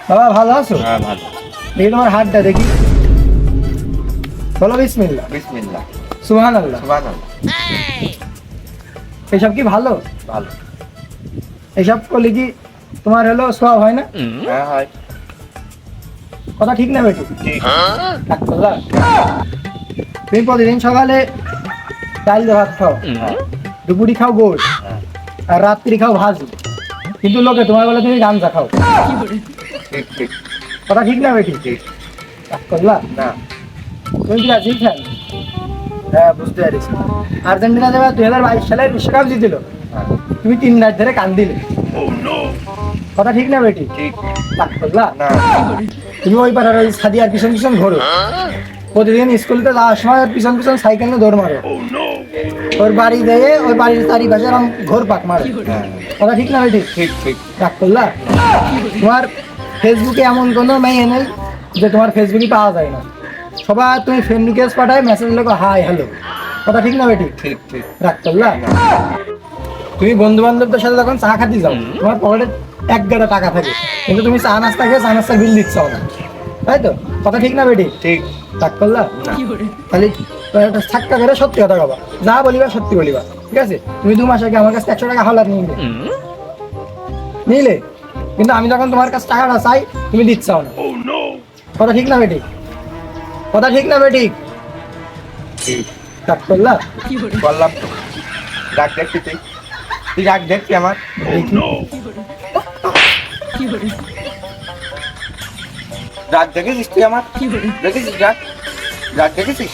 বাবা ভালো আছো? হ্যাঁ ভালো। দেখি তোমার হাতটা দেখি। বলো বিসমিল্লাহ। বিসমিল্লাহ। সুবহানাল্লাহ। সুবহানাল্লাহ। এসব কি ভালো? ভালো। এসব করলে কি তোমার হলো সওয়াব হয় না? হ্যাঁ হয়। কথা ঠিক না বেটি? ঠিক। ডাক্তাররা, তুমি প্রতিদিন সকালে ডাল দিয়ে ভাত খাও, হ্যাঁ। দুপুরি খাও গোশ, হ্যাঁ। আর রাত্রি খাও ভাজি, কিন্তু লোকে তোমার বলে তুমি গাঞ্জা খাও। ঠিক ঠিক কথা ঠিক না বেটি? ঠিক। ডাক্তাররা, না। তুমি কি রাজি খান? হ্যাঁ বুঝতে পারছি। আর্জেন্টিনা যাবে 2022 সালে বিশ্বকাপ জিতিল, হ্যাঁ। তুমি 3 রাত ধরে কান্দিলে। কথা ঠিক না বেটি? ঠিক। ডাক্তাররা, না। তুমি ওই পাড়ার ওই সাদিয়ার পিছন পিছন ঘোরো, প্রতিদিন স্কুলতে যাওয়ার সময় ওর পিছন পিছন সাইকেল নিয়ে দৌড় মারো, ওর বাড়ি দিয়ে ওই বাড়ির চারিপাশে এরকম ঘোর পাক মারো। হ্যাঁ। কথা ঠিক না বেটি? ঠিক ঠিক। ডাক্তাররা, তোমার ফেসবুকে এমন কোনো মেয়ে নেই যে তোমার ফেসবুকে পাওয়া যায় না, সবার তুমি ফ্রেন্ড রিকোয়েস্ট পাঠায়, মেসেজ লেখো হাই হ্যালো। কথা ঠিক না বেটি? ঠিক ঠিক। ডাক্তাররা, তুমি বন্ধু বান্ধবদের সাথে যখন চা খাতে যাও, তোমার পকেটে 1 গাদা টাকা থাকে, কিন্তু তুমি চা নাস্তা খেয়ে চা নাস্তার বিল দিচ্ছ না, তাই তো? কথা ঠিক না বেটি? ঠিক। ডাক্তাররা, খালি একটা ছাক্কা করে সত্যি কথা কবা, যা বলিবা সত্যি বলিবা, ঠিক আছে? তুমি 2 মাস আগে আমার কাছে 100 টাকা হাওলাত নিলে, কিন্তু আমি যখন তোমার কাছে টাকাটা চাই তুমি দিচ্ছ না। কথা ঠিক না বেটি? কথা ঠিক না বেটি? ঠিক। ডাক্তাররা, বললাম তো। রাগ দেখছি তুই। তুই রাগ দেখছি আমার। দেখি। রাগ দেখেছিস তুই আমার? দেখেছিস রাগ? রাগ দেখেছিস?